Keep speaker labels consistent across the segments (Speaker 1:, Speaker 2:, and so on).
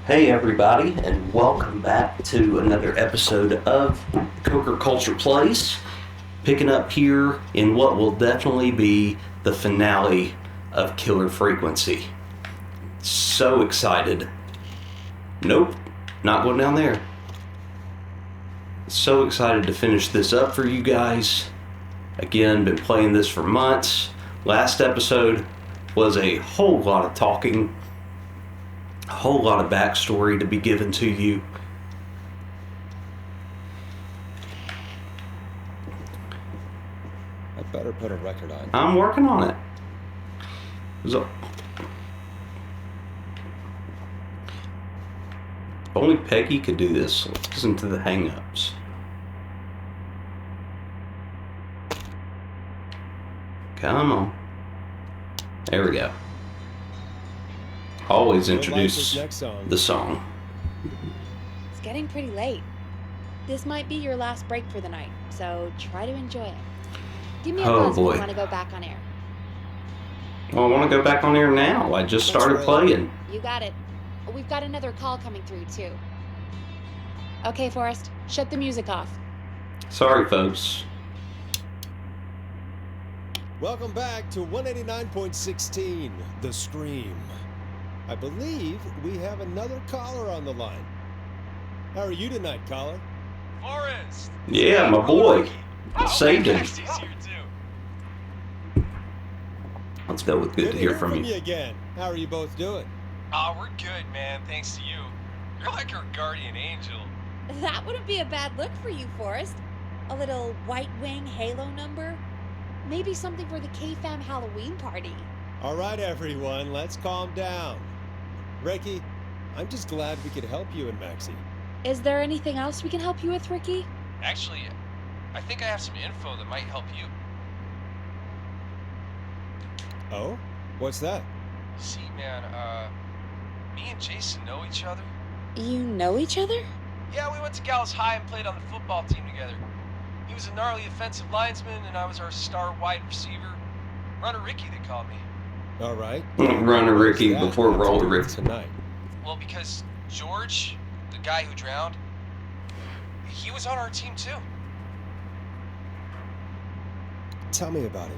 Speaker 1: Hey everybody, and welcome back to another episode of Coker Culture Plays. Picking up here in what will definitely be the finale of Killer Frequency. So excited. Nope, not going down there. So excited to finish this up for you guys. Again, been playing this for months. Last episode was a whole lot of talking. A whole lot of backstory to be given to you.
Speaker 2: I better put a record on.
Speaker 1: I'm working on it. So, if only Peggy could do this. Let's listen to the hang-ups. Come on. There we go. Always introduce the song.
Speaker 3: It's getting pretty late. This might be your last break for the night, so try to enjoy it. Give me a buzz if you want to go back on air.
Speaker 1: Well, I want to go back on air now. I just started playing.
Speaker 3: You got it. We've got another call coming through, too. Okay, Forrest, shut the music off.
Speaker 1: Sorry, folks.
Speaker 2: Welcome back to 189.16, The Scream. I believe we have another caller on the line. How are you tonight, caller?
Speaker 4: Forrest!
Speaker 1: Yeah, my boy. Saved him. Let's go with good to hear from you.
Speaker 2: Again. How are you both doing?
Speaker 4: Oh, we're good, man. Thanks to you. You're like our guardian angel.
Speaker 3: That wouldn't be a bad look for you, Forrest. A little White Wing Halo number. Maybe something for the K-Fam Halloween party.
Speaker 2: All right, everyone, let's calm down. Ricky, I'm just glad we could help you and Maxie.
Speaker 3: Is there anything else we can help you with, Ricky?
Speaker 4: Actually, I think I have some info that might help you.
Speaker 2: Oh? What's that?
Speaker 4: See, man, me and Jason know each other.
Speaker 3: You know each other?
Speaker 4: Yeah, we went to Gallows High and played on the football team together. He was a gnarly offensive linesman, and I was our star wide receiver. Runner Ricky, they called me.
Speaker 2: All right.
Speaker 1: Run a Ricky before roll a Ricky.
Speaker 2: Tonight.
Speaker 4: Well, because George, the guy who drowned, he was on our team too.
Speaker 2: Tell me about it.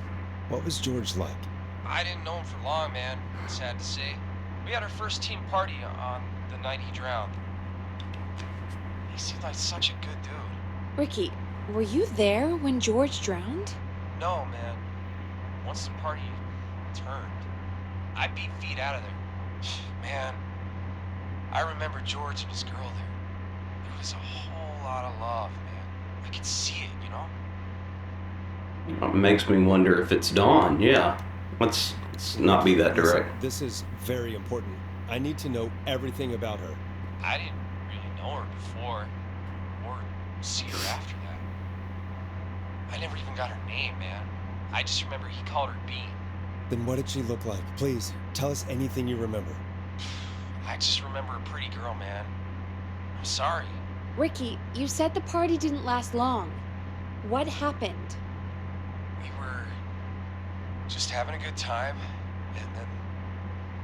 Speaker 2: What was George like?
Speaker 4: I didn't know him for long, man. Sad to say. We had our first team party on the night he drowned. He seemed like such a good dude.
Speaker 3: Ricky, were you there when George drowned?
Speaker 4: No, man. Once the party turned, I beat feet out of there. Man, I remember George and his girl there. There was a whole lot of love, man. I could see it, you know?
Speaker 1: It makes me wonder if it's Dawn. Yeah. Let's not be that direct.
Speaker 2: This is very important. I need to know everything about her.
Speaker 4: I didn't really know her before, or see her after that. I never even got her name, man. I just remember he called her Bean.
Speaker 2: Then what did she look like? Please, tell us anything you remember.
Speaker 4: I just remember a pretty girl, man. I'm sorry.
Speaker 3: Ricky, you said the party didn't last long. What happened?
Speaker 4: We were just having a good time, and then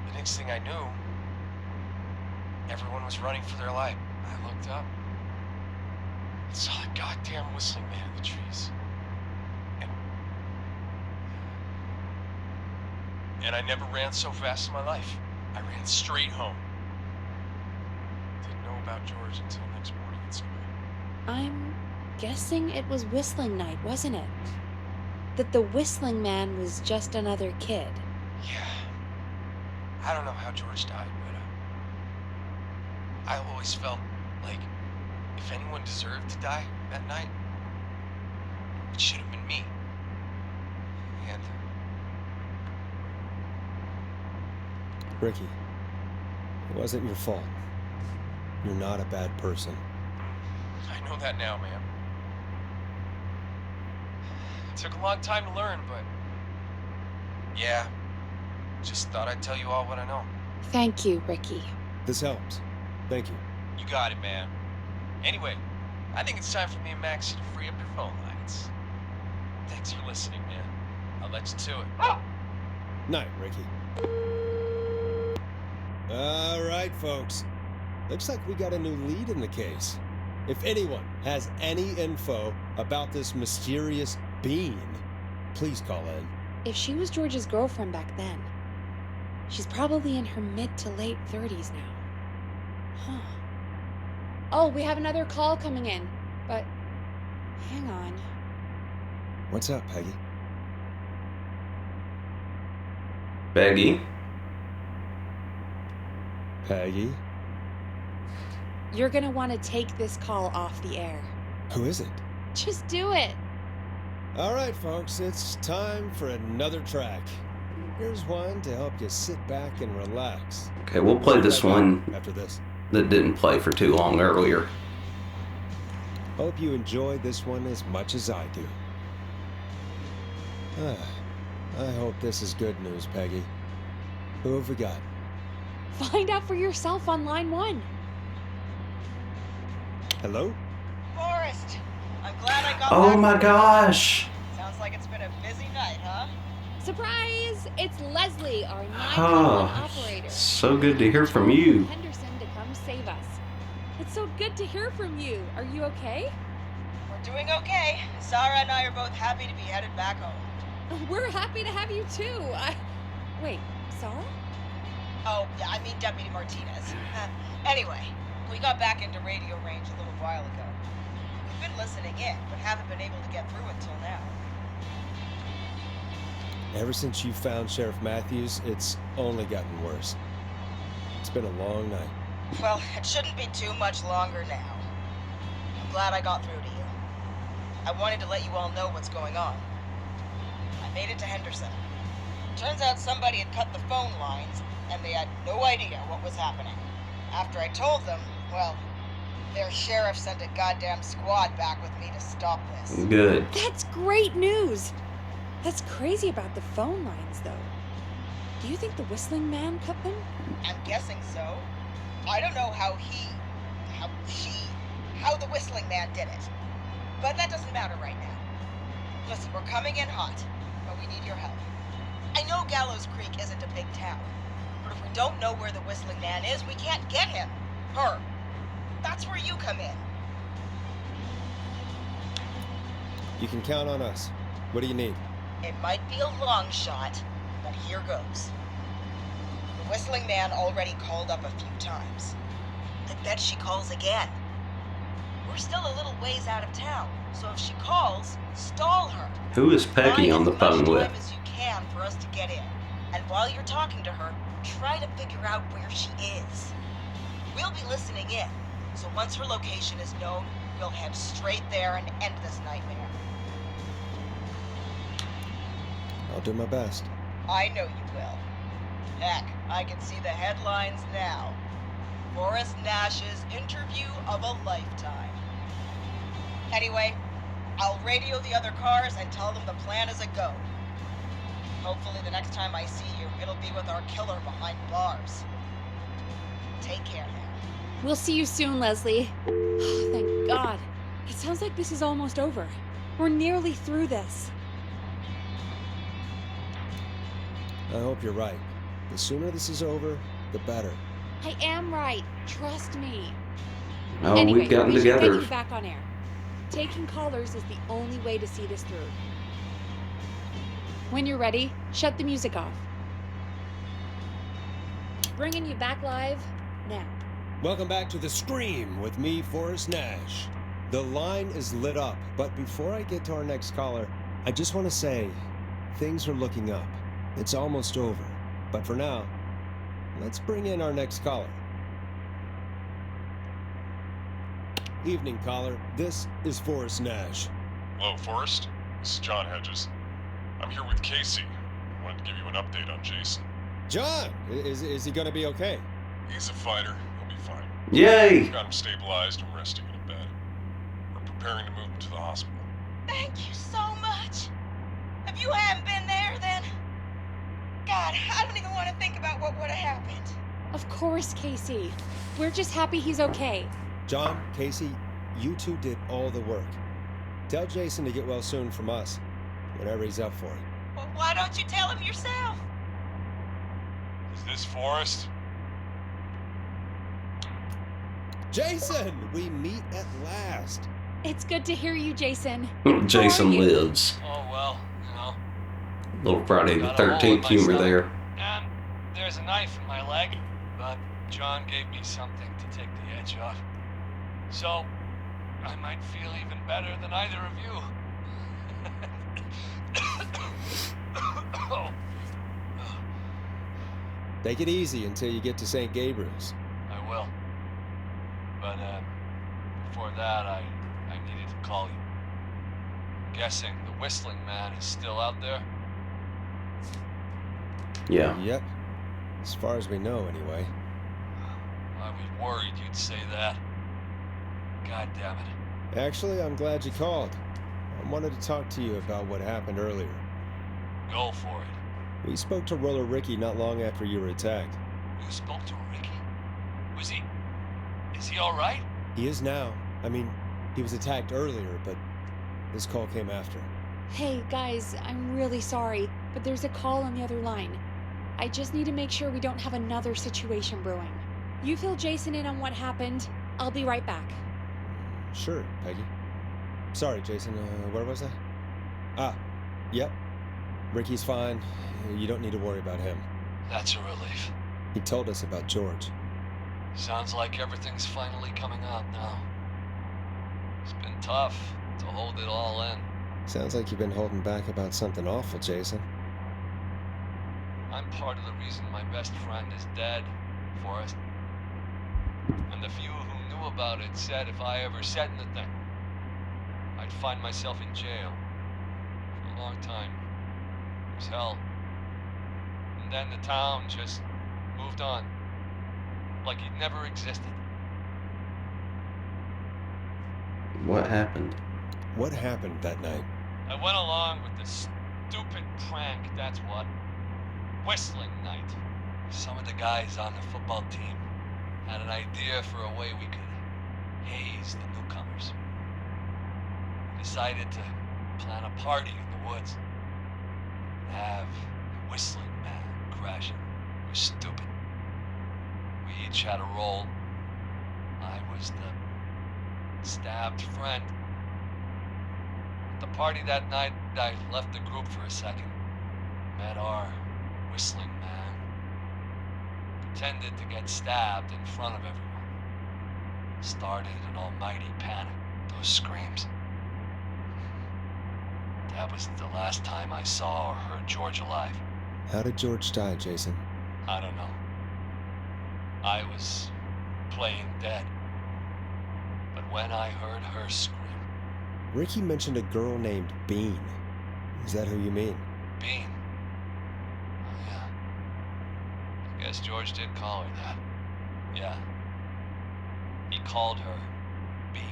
Speaker 4: the next thing I knew, everyone was running for their life. I looked up and saw the goddamn whistling man in the trees. And I never ran so fast in my life. I ran straight home. Didn't know about George until next morning at school.
Speaker 3: I'm guessing it was whistling night, wasn't it? That the whistling man was just another kid.
Speaker 4: Yeah. I don't know how George died, but I always felt like if anyone deserved to die that night, it should have been me. And
Speaker 2: Ricky, it wasn't your fault. You're not a bad person.
Speaker 4: I know that now, man. It took a long time to learn, but yeah, just thought I'd tell you all what I know.
Speaker 3: Thank you, Ricky.
Speaker 2: This helps. Thank you.
Speaker 4: You got it, man. Anyway, I think it's time for me and Maxie to free up your phone lines. Thanks for listening, man. I'll let you to it.
Speaker 2: Night, Ricky. All right, folks. Looks like we got a new lead in the case. If anyone has any info about this mysterious being, please call in.
Speaker 3: If she was George's girlfriend back then, she's probably in her mid to late 30s now. Huh. Oh, we have another call coming in, but hang on.
Speaker 2: What's up, Peggy?
Speaker 1: Peggy?
Speaker 2: Peggy?
Speaker 3: You're gonna want to take this call off the air.
Speaker 2: Who is it?
Speaker 3: Just do it.
Speaker 2: All right, folks, it's time for another track. Here's one to help you sit back and relax.
Speaker 1: Okay, we'll play this one
Speaker 2: after this.
Speaker 1: that didn't play for too long earlier.
Speaker 2: Hope you enjoy this one as much as I do. I hope this is good news, Peggy. Who have we got?
Speaker 3: Find out for yourself on line 1.
Speaker 2: Hello?
Speaker 5: Forrest, I'm glad I got
Speaker 1: Oh
Speaker 5: back
Speaker 1: my
Speaker 5: to you.
Speaker 1: gosh!
Speaker 5: Sounds like it's been a busy night, huh?
Speaker 3: Surprise! It's Leslie, our 911
Speaker 1: Oh,
Speaker 3: operator.
Speaker 1: so good to hear from you.
Speaker 3: Henderson to come save us. It's so good to hear from you. Are you okay?
Speaker 5: We're doing okay. Sarah and I are both happy to be headed back home.
Speaker 3: We're happy to have you too. Wait, Sarah?
Speaker 5: Oh, yeah, I mean Deputy Martinez. Anyway, we got back into radio range a little while ago. We've been listening in, but haven't been able to get through until now.
Speaker 2: Ever since you found Sheriff Matthews, it's only gotten worse. It's been a long night.
Speaker 5: Well, it shouldn't be too much longer now. I'm glad I got through to you. I wanted to let you all know what's going on. I made it to Henderson. Turns out somebody had cut the phone lines, and they had no idea what was happening. After I told them, well, their sheriff sent a goddamn squad back with me to stop this.
Speaker 1: Good.
Speaker 3: That's great news. That's crazy about the phone lines, though. Do you think the Whistling Man cut them?
Speaker 5: I'm guessing so. I don't know how the Whistling Man did it. But that doesn't matter right now. Listen, we're coming in hot, but we need your help. I know Gallows Creek isn't a big town, but if we don't know where the Whistling Man is, we can't get him. Her. That's where you come in.
Speaker 2: You can count on us. What do you need?
Speaker 5: It might be a long shot, but here goes. The Whistling Man already called up a few times. I bet she calls again. We're still a little ways out of town, so if she calls, stall her.
Speaker 1: Who is Peggy
Speaker 5: Buy
Speaker 1: on the
Speaker 5: as
Speaker 1: phone
Speaker 5: much
Speaker 1: with?
Speaker 5: time as you can for us to get in. And while you're talking to her, try to figure out where she is. We'll be listening in, so once her location is known, we'll head straight there and end this nightmare.
Speaker 2: I'll do my best.
Speaker 5: I know you will. Heck, I can see the headlines now. Forrest Nash's interview of a lifetime. Anyway, I'll radio the other cars and tell them the plan is a go. Hopefully the next time I see you, it'll be with our killer behind bars. Take care now.
Speaker 3: We'll see you soon, Leslie. Oh, thank God. It sounds like this is almost over. We're nearly through this.
Speaker 2: I hope you're right. The sooner this is over, the better.
Speaker 3: I am right. Trust me.
Speaker 1: Oh,
Speaker 3: Anyway,
Speaker 1: we've gotten
Speaker 3: we should
Speaker 1: together.
Speaker 3: get you back on air. Taking callers is the only way to see this through. When you're ready, shut the music off. Bringing you back live now.
Speaker 2: Welcome back to The Scream with me, Forrest Nash. The line is lit up, but before I get to our next caller, I just want to say, things are looking up. It's almost over. But for now, let's bring in our next caller. Evening, caller. This is Forrest Nash.
Speaker 6: Hello, Forrest. This is John Hedges. I'm here with Casey. I wanted to give you an update on Jason.
Speaker 2: John, is he going to be okay?
Speaker 6: He's a fighter. He'll be fine.
Speaker 1: Yay!
Speaker 6: We've got him stabilized and resting in a bed. We're preparing to move him to the hospital.
Speaker 5: Thank you so much. If you hadn't been there, then... God, I don't even want to think about what would have happened.
Speaker 3: Of course, Casey. We're just happy he's okay.
Speaker 2: John, Casey, you two did all the work. Tell Jason to get well soon from us, whenever he's up for it.
Speaker 5: Well, why don't you tell him yourself?
Speaker 6: Is this Forrest?
Speaker 2: Jason, we meet at last.
Speaker 3: It's good to hear you, Jason.
Speaker 1: Jason
Speaker 3: How are you?
Speaker 1: lives.
Speaker 4: Oh, well, you know.
Speaker 1: Little Friday the
Speaker 4: Got a hole in
Speaker 1: 13th
Speaker 4: my
Speaker 1: humor
Speaker 4: stomach,
Speaker 1: there.
Speaker 4: And there's a knife in my leg, but John gave me something to take the edge off. So, I might feel even better than either of you.
Speaker 2: Take it easy until you get to St. Gabriel's.
Speaker 4: I will. But, before that, I needed to call you. I'm guessing the Whistling Man is still out there?
Speaker 1: Yeah.
Speaker 2: Yep. As far as we know, anyway.
Speaker 4: I was worried you'd say that. God damn it.
Speaker 2: Actually, I'm glad you called. I wanted to talk to you about what happened earlier.
Speaker 4: Go for it.
Speaker 2: We spoke to Roller Ricky not long after you were attacked.
Speaker 4: You spoke to Ricky? Is he alright?
Speaker 2: He is now. I mean, he was attacked earlier, but this call came after.
Speaker 3: Hey, guys, I'm really sorry, but there's a call on the other line. I just need to make sure we don't have another situation brewing. You fill Jason in on what happened. I'll be right back.
Speaker 2: Sure, Peggy. Sorry, Jason. Where was I? Yep. Ricky's fine. You don't need to worry about him.
Speaker 4: That's a relief.
Speaker 2: He told us about George.
Speaker 4: Sounds like everything's finally coming out now. It's been tough to hold it all in.
Speaker 2: Sounds like you've been holding back about something awful, Jason.
Speaker 4: I'm part of the reason my best friend is dead, Forrest. And the few who knew about it said if I ever said anything, I'd find myself in jail. For a long time. It was hell. And then the town just moved on. Like it never existed.
Speaker 1: What happened?
Speaker 2: What happened that night?
Speaker 4: I went along with this stupid prank, that's what. Whistling night. Some of the guys on the football team had an idea for a way we could haze the newcomers. We decided to plan a party in the woods. And have the Whistling Man crash it. It was stupid. We each had a role. I was the stabbed friend. At the party that night, I left the group for a second. Met our Whistling Man. Pretended to get stabbed in front of everyone. Started an almighty panic. Those screams. That was the last time I saw or heard George alive.
Speaker 2: How did George die, Jason?
Speaker 4: I don't know. I was playing dead. But when I heard her scream...
Speaker 2: Ricky mentioned a girl named Bean. Is that who you mean?
Speaker 4: Bean. Oh, yeah. I guess George did call her that. Yeah. He called her Bean.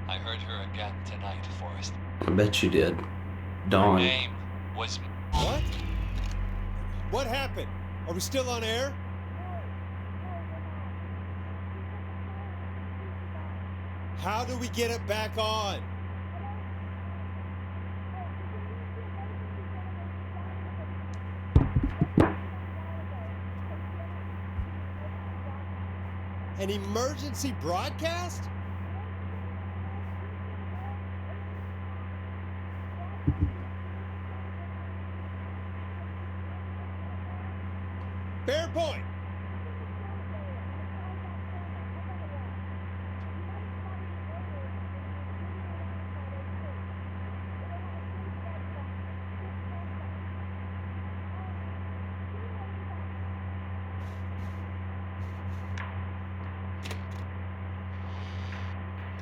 Speaker 4: I heard her again tonight, Forrest.
Speaker 1: I bet you did.
Speaker 4: Her
Speaker 1: Dawn.
Speaker 4: name was...
Speaker 2: What? What happened? Are we still on air? How do we get it back on? An emergency broadcast? Fair point.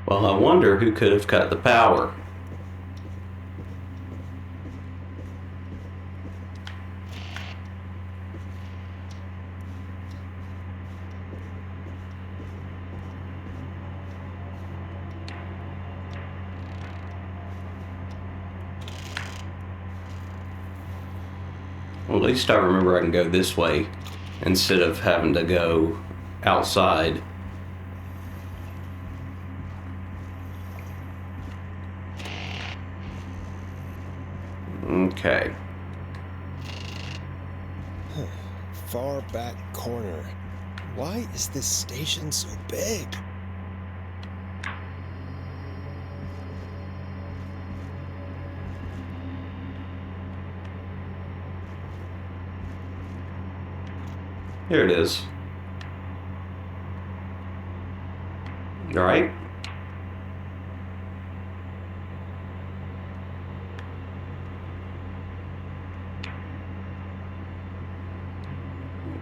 Speaker 1: Well, I wonder who could have cut the power. Well, at least I remember I can go this way instead of having to go outside. Okay.
Speaker 2: Far back corner. Why is this station so big?
Speaker 1: Here it is. All right.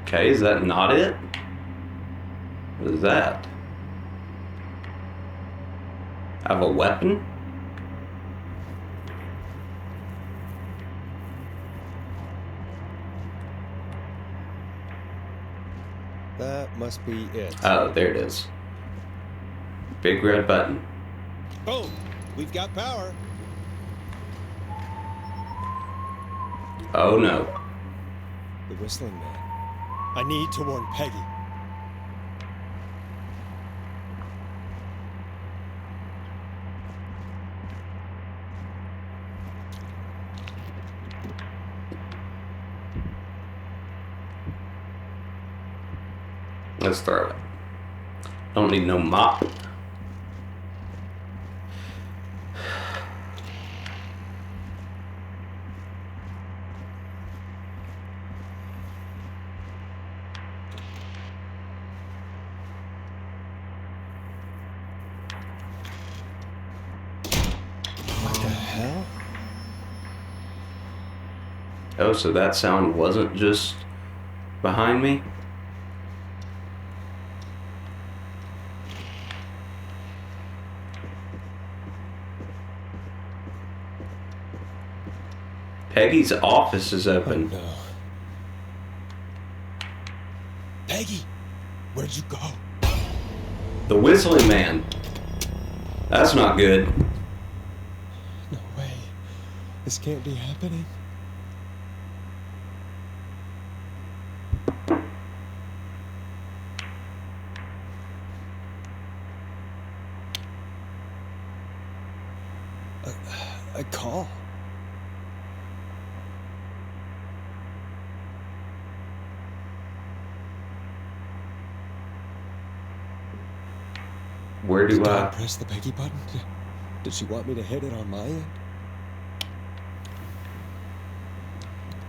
Speaker 1: Okay, is that not it? What is that? I have a weapon?
Speaker 2: That must be it.
Speaker 1: Oh, there it is. Big red button.
Speaker 2: Boom! We've got power.
Speaker 1: Oh no.
Speaker 2: The whistling man. I need to warn Peggy.
Speaker 1: Let's throw it. Don't need no mop.
Speaker 2: What the hell?
Speaker 1: Oh, so that sound wasn't just behind me? Peggy's office is open.
Speaker 2: Oh, no. Peggy, where'd you go?
Speaker 1: The whistling man. That's not good.
Speaker 2: No way. This can't be happening. A call.
Speaker 1: Where do
Speaker 2: Did
Speaker 1: I...
Speaker 2: Dawn press the Peggy button? Did she want me to hit it on my end?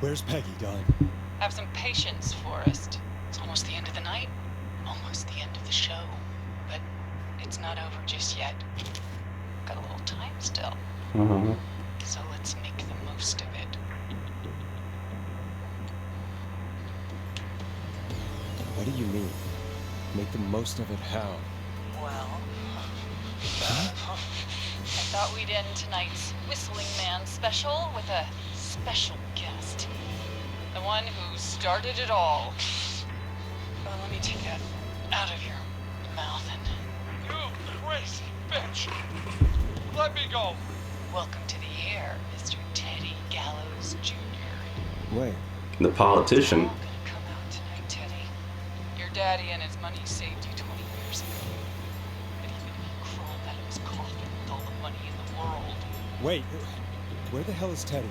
Speaker 2: Where's Peggy, Dawn?
Speaker 7: Have some patience, Forrest. It's almost the end of the night, almost the end of the show. But it's not over just yet. Got a little time still.
Speaker 1: Uh-huh.
Speaker 7: So let's make the most of it.
Speaker 2: What do you mean? Make the most of it how?
Speaker 7: Well, I thought we'd end tonight's Whistling Man special with a special guest. The one who started it all. Well, let me take that out of your mouth and...
Speaker 6: You crazy bitch! Let me go!
Speaker 7: Welcome to the air, Mr. Teddy Gallows Jr.
Speaker 2: Wait,
Speaker 1: The politician.
Speaker 7: All gonna come out tonight, Teddy. Your daddy and his money saved you 20 years ago. But even if he crawled out of his coffin with all the money in the world...
Speaker 2: wait. Where the hell is Teddy?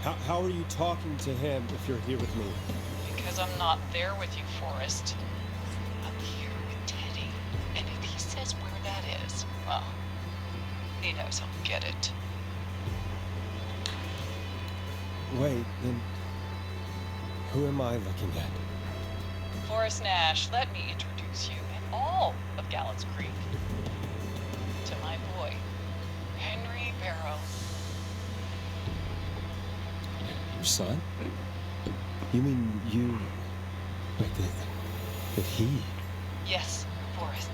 Speaker 2: How are you talking to him if you're here with me?
Speaker 7: Because I'm not there with you, Forrest. I'm here with Teddy. And if he says where that is, well, he knows I'll get it.
Speaker 2: Wait, then who am I looking at?
Speaker 7: Forrest Nash, let me introduce you and all of Gallows Creek to my boy, Henry Barrow.
Speaker 2: Your son? You mean you... Wait, that he...
Speaker 7: Yes, Forrest.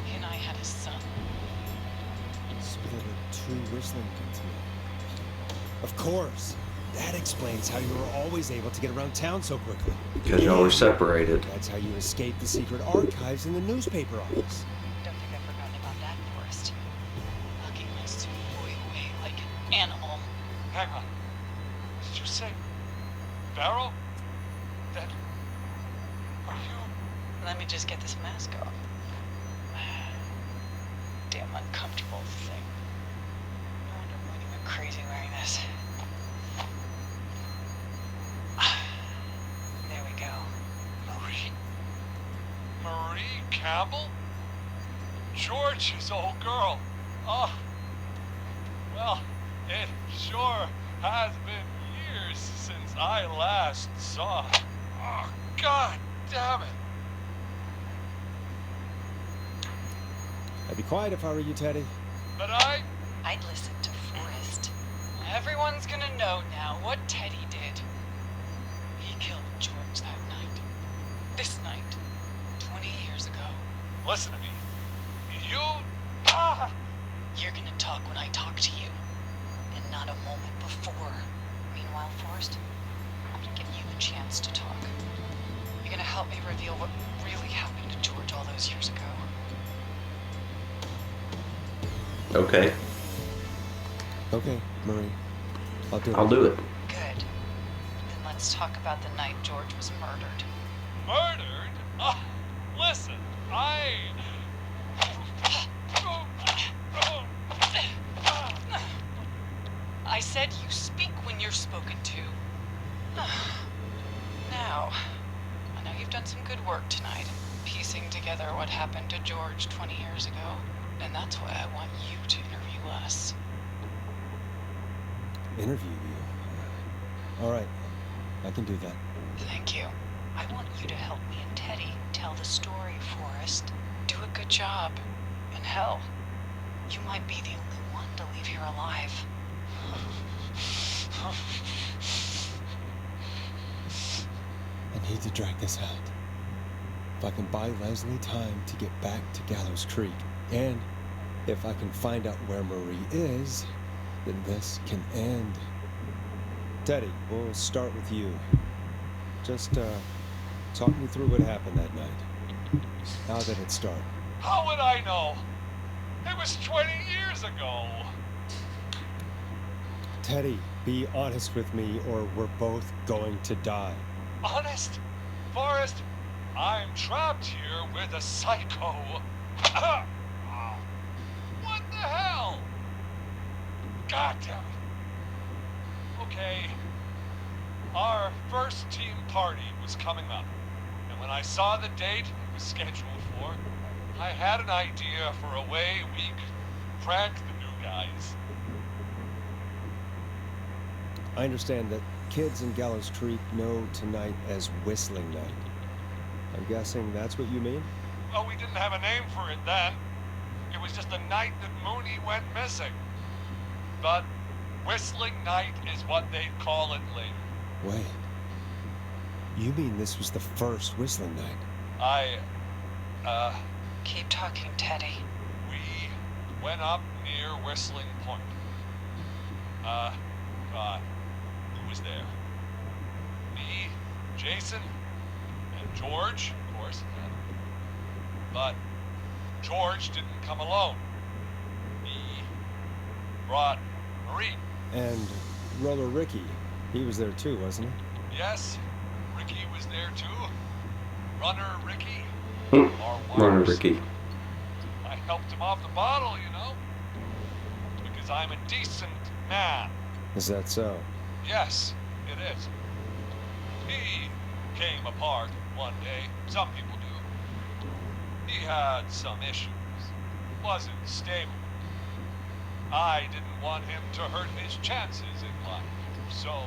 Speaker 7: He and I had a son.
Speaker 2: So there were two whistling kids here. Of course! That explains how you were always able to get around town so quickly.
Speaker 1: Because y'all were separated.
Speaker 2: That's how you escaped the secret archives in the newspaper office.
Speaker 7: Don't think I've forgotten about that, Forrest. Locking my sweet boy away like an animal.
Speaker 6: Hang on. Did you say Barrow? That... Are you...
Speaker 7: Let me just get this mask off. Damn uncomfortable thing. No wonder I'm going to go crazy wearing this. There we go.
Speaker 6: Marie? Marie Campbell? George's old girl. Oh, well, it sure has been years since I last saw her. Oh, God damn it.
Speaker 2: I'd be quiet if I were you, Teddy.
Speaker 6: But
Speaker 7: I'd listen to Forrest. Everyone's gonna know now what Teddy did. He killed George that night. This night. 20 years ago.
Speaker 6: listen to me. You...
Speaker 7: You're gonna talk when I talk to you. And not a moment before. Meanwhile, Forrest, I'm gonna give you a chance to talk. You're gonna help me reveal what really happened to George all those years ago.
Speaker 1: Okay.
Speaker 2: Okay, Marie. I'll do it.
Speaker 1: I'll do it.
Speaker 7: Good. Then let's talk about the night George was murdered.
Speaker 6: Murdered? Listen,
Speaker 7: I said you speak when you're spoken to. Now, I know you've done some good work tonight, piecing together what happened to George 20 years ago, and that's why I want you to interview us.
Speaker 2: Interview you? All right. I can do that.
Speaker 7: Thank you. I want you to help me and Teddy tell the story, Forrest. Do a good job. And hell, you might be the only one to leave here alive.
Speaker 2: I need to drag this out. If I can buy Leslie time to get back to Gallows Creek, and if I can find out where Marie is, then this can end. Teddy, we'll start with you. Just, talk me through what happened that night. How did it start?
Speaker 6: how would I know? It was 20 years ago.
Speaker 2: Teddy, be honest with me or we're both going to die.
Speaker 6: Honest? Forrest, I'm trapped here with a psycho. What the hell? God damn it. Okay. Our first team party was coming up. And when I saw the date it was scheduled for, I had an idea for a way we could prank the new guys.
Speaker 2: I understand that kids in Gallows Creek know tonight as Whistling Night. I'm guessing that's what you mean?
Speaker 6: Well, we didn't have a name for it then. It was just the night that Mooney went missing. But Whistling Night is what they'd call it later.
Speaker 2: Wait. You mean this was the first Whistling Night?
Speaker 7: Keep talking, Teddy.
Speaker 6: We went up near Whistling Point. God, who was there? Me, Jason, and George, of course. But George didn't come alone. He brought Marie.
Speaker 2: And Roller Ricky, he was there too, wasn't he?
Speaker 6: Yes, Ricky was there too. Runner Ricky.
Speaker 1: Runner Ricky.
Speaker 6: I helped him off the bottle, you know. Because I'm a decent man.
Speaker 2: Is that so?
Speaker 6: Yes, it is. He came apart one day. Some people do. He had some issues. Wasn't stable. I didn't want him to hurt his chances in life. So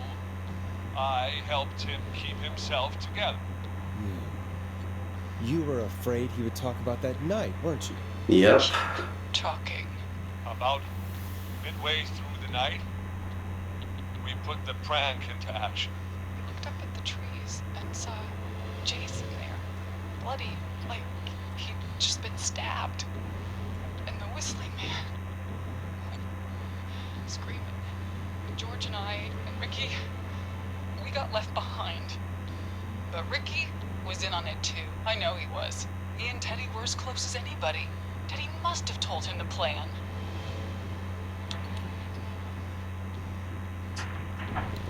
Speaker 6: I helped him keep himself together.
Speaker 2: You were afraid he would talk about that night, weren't you?
Speaker 1: Yep.
Speaker 7: Talking.
Speaker 6: About midway through the night, we put the prank into action.
Speaker 7: I looked up at the trees and saw Jason there. Bloody, like he'd just been stabbed. And the Whistling Man. Screaming. George and I and Ricky, we got left behind. But Ricky was in on it too. I know he was. Me and Teddy were as close as anybody. Teddy must have told him the plan.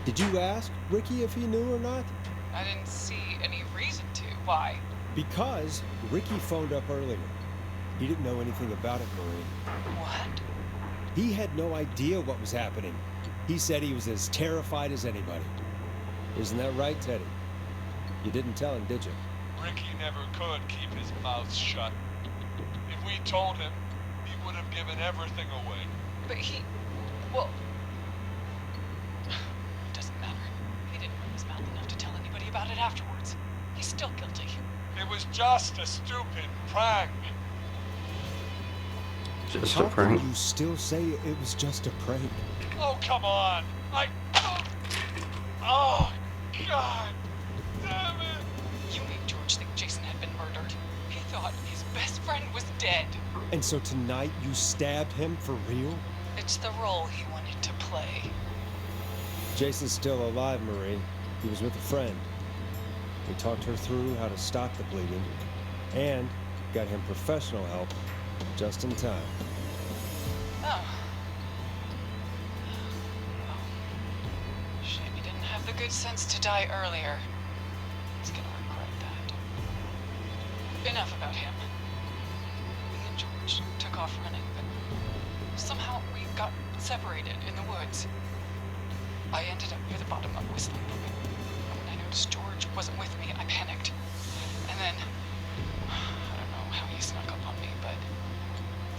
Speaker 2: Did you ask Ricky if he knew or not?
Speaker 7: I didn't see any reason to. Why?
Speaker 2: Because Ricky phoned up earlier. He didn't know anything about it, Marie.
Speaker 7: What?
Speaker 2: He had no idea what was happening. He said he was as terrified as anybody. Isn't that right, Teddy? You didn't tell him, did you?
Speaker 6: Ricky never could keep his mouth shut. If we told him, he would have given everything away.
Speaker 7: But well, it doesn't matter. He didn't run his mouth enough to tell anybody about it afterwards. He's still guilty.
Speaker 6: It was just a stupid prank.
Speaker 1: Just
Speaker 2: How
Speaker 1: a prank.
Speaker 2: can you still say it was just a prank?
Speaker 6: Oh, come on. Oh, God damn it.
Speaker 7: You made George think Jason had been murdered. He thought his best friend was dead.
Speaker 2: And so tonight you stabbed him for real?
Speaker 7: It's the role he wanted to play.
Speaker 2: Jason's still alive, Marie. He was with a friend. We talked her through how to stop the bleeding and got him professional help just in time.
Speaker 7: Oh. Shame he didn't have the good sense to die earlier. He's gonna regret that. Enough about him. Me and George took off running, but somehow we got separated in the woods. I ended up near the bottom of Whistling Brook. When I noticed George wasn't with me, I panicked. And then, I don't know how he snuck up on me, but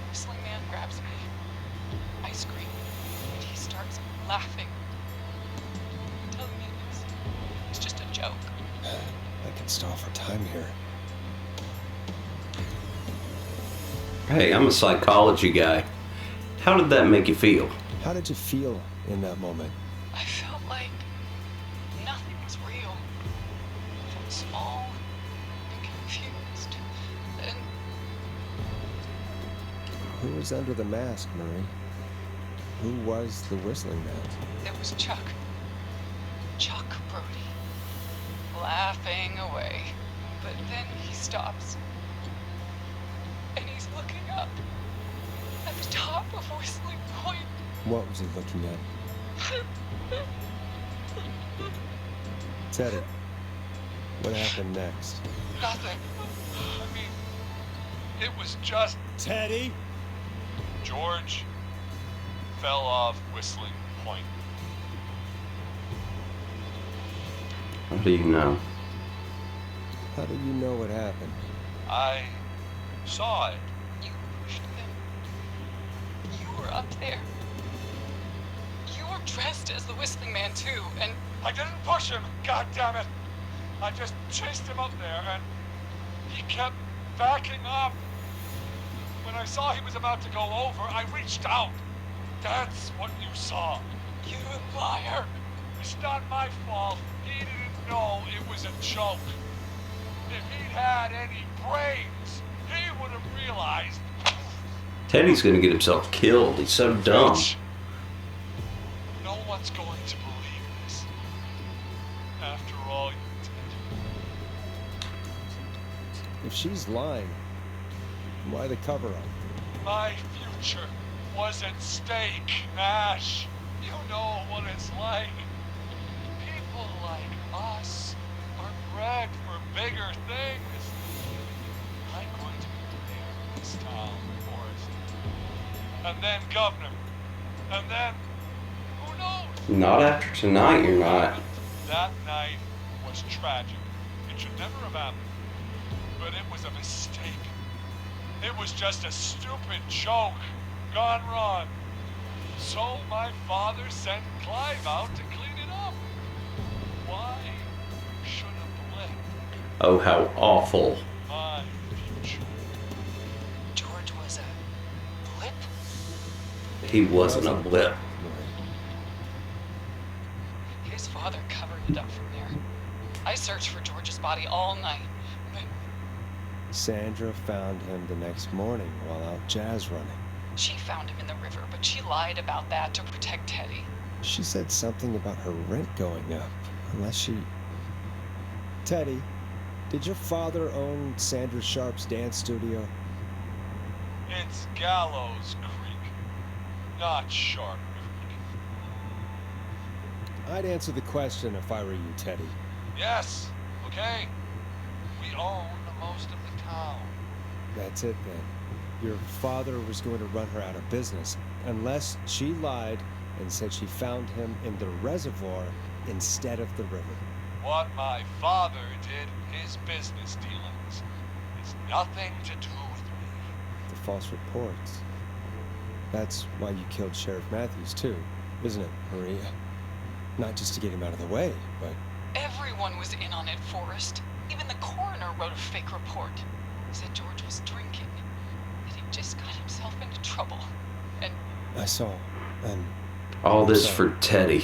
Speaker 7: Whistling Man grabs me. I scream, and he starts laughing, telling me it's just a joke.
Speaker 2: I can stall for time here.
Speaker 1: Hey, I'm a psychology guy. How did that make you feel?
Speaker 2: How did you feel in that moment?
Speaker 7: I felt like nothing was real. I felt small and confused. And
Speaker 2: Who was under the mask, Marie? Who was the Whistling Man?
Speaker 7: it was Chuck. Chuck Brody. Laughing away. But then he stops. And he's looking up at the top of Whistling Point.
Speaker 2: What was he looking at? Teddy, what happened next?
Speaker 7: Nothing.
Speaker 6: I mean, it was just
Speaker 2: Teddy?
Speaker 6: George fell off Whistling Point.
Speaker 1: How do you know?
Speaker 2: How do you know what happened?
Speaker 6: I saw it.
Speaker 7: You pushed them. You were up there. You were dressed as the Whistling Man too, and
Speaker 6: I didn't push him, God damn it! I just chased him up there, and he kept backing up. When I saw he was about to go over, I reached out. That's what you saw.
Speaker 7: you liar.
Speaker 6: It's not my fault. He didn't know it was a joke. If he'd had any brains, he would have realized.
Speaker 1: Teddy's gonna get himself killed. He's so dumb.
Speaker 6: Rich, no one's going to believe this. After all you did.
Speaker 2: If she's lying, why the cover-up?
Speaker 6: My future was at stake, Nash. You know what it's like. People like us are bred for bigger things. I'm going to be the mayor of this town, Forrest. And then governor. And then, who knows?
Speaker 1: Not after tonight, you're not.
Speaker 6: That night was tragic. It should never have happened. But it was a mistake. It was just a stupid joke gone wrong. So my father sent Clive out to clean it up. Why should a blip
Speaker 1: Oh, how awful.
Speaker 6: my future?
Speaker 7: George was a blip?
Speaker 1: He wasn't a blip.
Speaker 7: His father covered it up from there. I searched for George's body all night, but
Speaker 2: Sandra found him the next morning while out jazz running.
Speaker 7: she found him in the river, but she lied about that to protect Teddy.
Speaker 2: She said something about her rent going up, unless she... Teddy, did your father own Sandra Sharp's dance studio?
Speaker 6: It's Gallows Creek, not Sharp Creek.
Speaker 2: I'd answer the question if I were you, Teddy.
Speaker 6: Yes, okay? We own most of the town.
Speaker 2: That's it then. Your father was going to run her out of business, unless she lied and said she found him in the reservoir instead of the river.
Speaker 6: what my father did in his business dealings. It's nothing to do with me.
Speaker 2: The false reports. That's why you killed Sheriff Matthews, too, isn't it, Maria? Not just to get him out of the way, but...
Speaker 7: Everyone was in on it, Forrest. Even the coroner wrote a fake report. Said George was drinking. That he just got himself into trouble. And...
Speaker 2: I saw, and...
Speaker 1: All this for Teddy.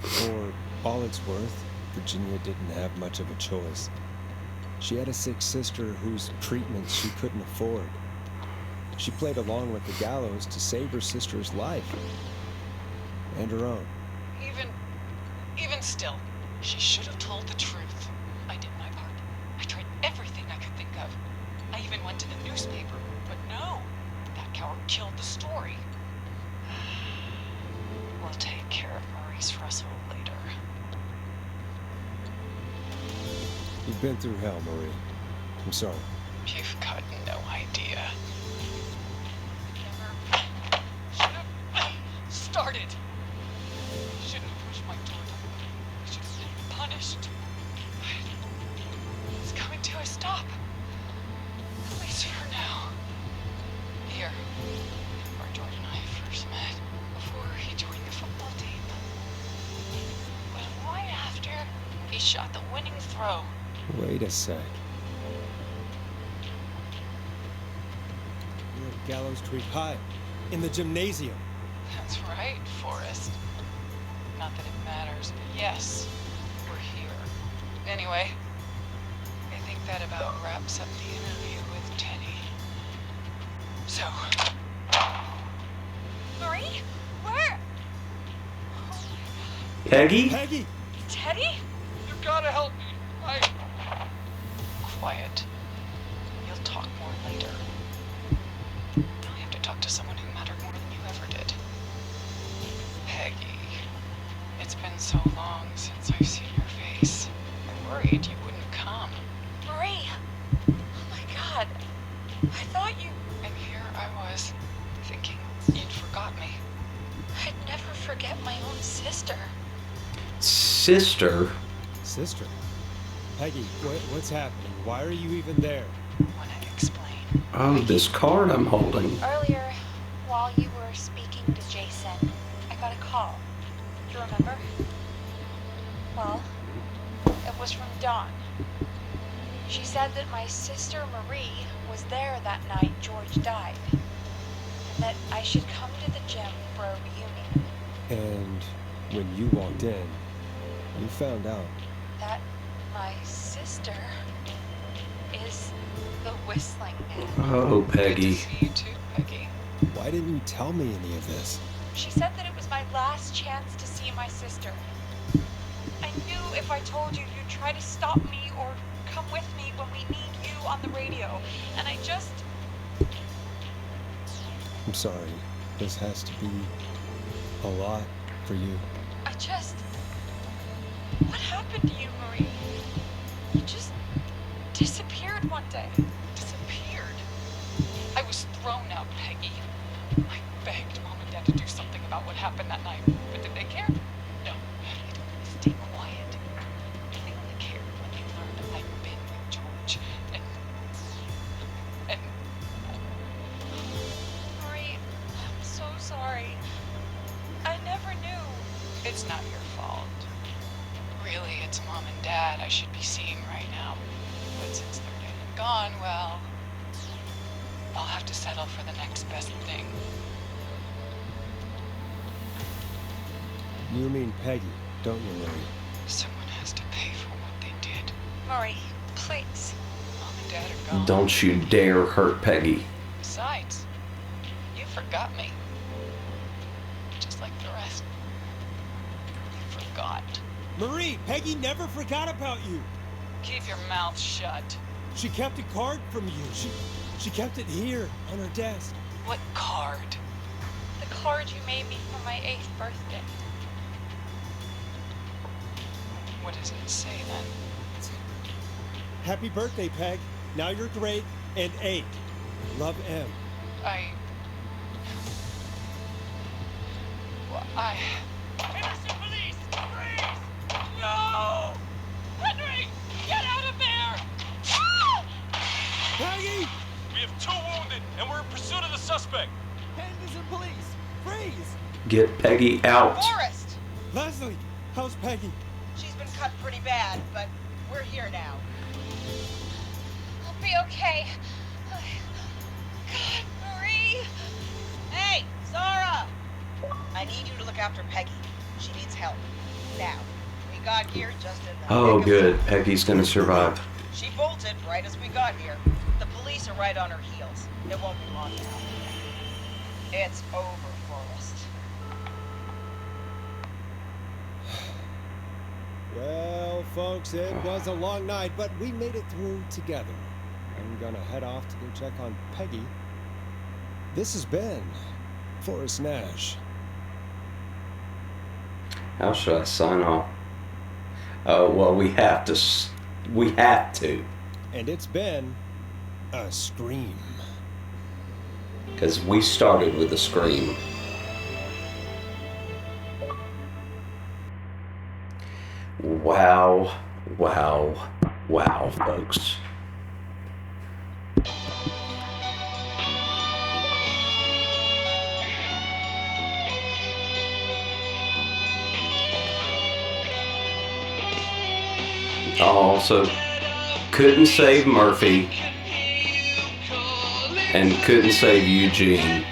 Speaker 2: For all it's worth, Virginia didn't have much of a choice. She had a sick sister whose treatment she couldn't afford. She played along with the gallows to save her sister's life. And her own.
Speaker 7: Even still, she should have told the truth. I did my part. I tried everything I could think of. I even went to the newspaper, but no. That coward killed the story. We'll take care of Maurice Russell later.
Speaker 2: You've been through hell, Marie. I'm sorry.
Speaker 7: You've got no idea. Never should have started. Shouldn't have pushed my door down. I should have been punished. It's coming to a stop. At least for now. Here, where George and I first met, before he joined the football team. But right after he shot the winning throw.
Speaker 2: Wait a sec. We're at Gallows Creek High, in the gymnasium.
Speaker 7: That's right, Forrest. Not that it matters, but yes, we're here. Anyway, I think that about wraps up the interview with Teddy. So... Marie? Where?
Speaker 1: Peggy?
Speaker 2: Peggy!
Speaker 7: Teddy?
Speaker 6: You gotta help me.
Speaker 7: Quiet. You'll talk more later. I have to talk to someone who mattered more than you ever did. Peggy. It's been so long since I've seen your face. I worried you wouldn't come. Marie! Oh my God. I thought you... And here I was, thinking you'd forgot me. I'd never forget my own sister.
Speaker 1: Sister?
Speaker 2: Sister? Peggy, what's happening? Why are you even there?
Speaker 7: Want to explain?
Speaker 1: Oh, this card I'm holding.
Speaker 3: Earlier, while you were speaking to Jason, I got a call. Do you remember? Well, it was from Dawn. She said that my sister Marie was there that night George died, and that I should come to the gym for a reunion.
Speaker 2: And when you walked in, you found out.
Speaker 3: That my sister is the Whistling Man.
Speaker 1: Oh,
Speaker 7: Good to
Speaker 1: Peggy.
Speaker 7: see you too, Peggy.
Speaker 2: Why didn't you tell me any of this?
Speaker 3: She said that it was my last chance to see my sister. I knew if I told you, you'd try to stop me or come with me when we need you on the radio. And I just...
Speaker 2: I'm sorry. This has to be a lot for you.
Speaker 3: What happened to you, Marie? You just disappeared one day.
Speaker 7: Disappeared. I was thrown out, Peggy. I begged Mom and Dad to do something about what happened that night, but did they care? No. They told me to stay quiet. They only cared when they learned I'd been with George. And...
Speaker 3: Marie, I'm so sorry. I never knew.
Speaker 7: It's not your fault. Really, it's Mom and Dad I should be seeing right now. But since they're dead and gone, well... I'll have to settle for the next best thing.
Speaker 2: You mean Peggy, don't you, Marie?
Speaker 7: Someone has to pay for what they did.
Speaker 3: Marie, please.
Speaker 7: Mom and Dad are gone.
Speaker 1: Don't you dare hurt Peggy.
Speaker 7: Besides, you forgot me. Just like the rest. You forgot.
Speaker 2: Marie, Peggy never forgot about you.
Speaker 7: Keep your mouth shut.
Speaker 2: She kept a card from you. She kept it here on her desk.
Speaker 7: What card?
Speaker 3: The card you made me for my 8th birthday.
Speaker 7: What does it say then?
Speaker 2: Happy birthday, Peg. Now you're great and 8. Love, M.
Speaker 7: Well, Innocent police! Freeze! No!
Speaker 6: Peggy! We have 2 wounded, and we're in pursuit of the suspect.
Speaker 2: Henderson police! Freeze!
Speaker 1: Get Peggy out.
Speaker 5: Forrest!
Speaker 2: Leslie, how's Peggy?
Speaker 5: She's been cut pretty bad, but we're here now.
Speaker 7: I'll be okay. God, Marie!
Speaker 5: Hey, Zara! I need you to look after Peggy. She needs help. Now, we got here just in the
Speaker 1: Oh,
Speaker 5: nick of
Speaker 1: good.
Speaker 5: time.
Speaker 1: Peggy's gonna survive.
Speaker 5: She bolted right as we got here. The police are right on her heels. It won't be long now. It's over, Forrest.
Speaker 2: Well, folks, it was a long night, but we made it through together. I'm gonna head off to go check on Peggy. This has been Forrest Nash.
Speaker 1: How should I sign off? Oh, well, we have to. We have to.
Speaker 2: And it's been a scream.
Speaker 1: Because we started with a scream. Wow, wow, wow, folks. Also, couldn't save Murphy and couldn't save Eugene.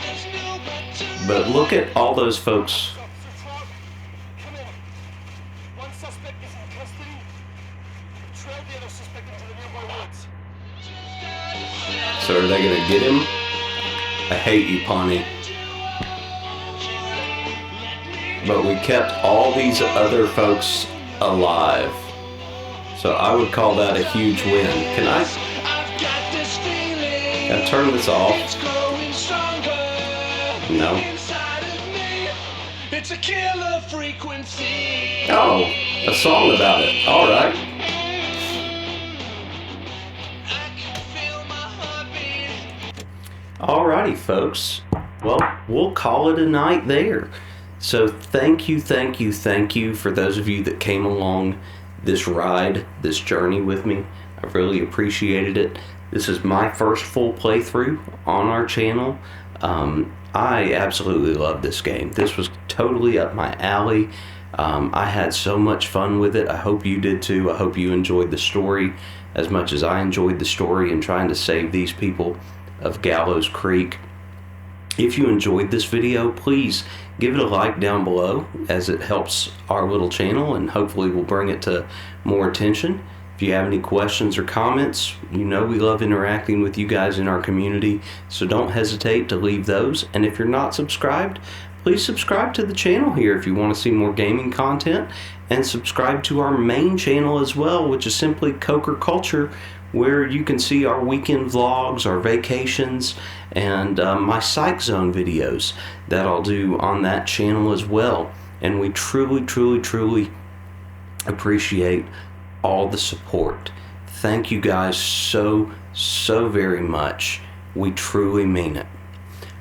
Speaker 1: But look at all those folks.
Speaker 6: Come in. One suspect is in custody. Trail the other suspect into the nearby woods.
Speaker 1: So are they gonna get him? I hate you, Pawnee. But we kept all these other folks alive. So I would call that a huge win. Can I turn this off? No.
Speaker 6: It's a killer frequency.
Speaker 1: Oh, a song about it. All right. Alrighty, folks. Well, we'll call it a night there. So thank you for those of you that came along this ride, this journey with me. I really appreciated it. This is my first full playthrough on our channel. I absolutely love this game. This was totally up my alley. I had so much fun with it. I hope you did too. I hope you enjoyed the story as much as I enjoyed the story and trying to save these people of Gallows Creek. If you enjoyed this video, please give it a like down below, as it helps our little channel and hopefully will bring it to more attention. If you have any questions or comments, you know we love interacting with you guys in our community, so don't hesitate to leave those. And if you're not subscribed, please subscribe to the channel here if you want to see more gaming content, and subscribe to our main channel as well, which is simply Coker Culture, where you can see our weekend vlogs, our vacations, and my Psych Zone videos that I'll do on that channel as well. And we truly appreciate all the support. Thank you guys so very much. We truly mean it.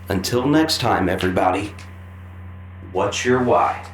Speaker 1: Until next time, everybody, what's your why?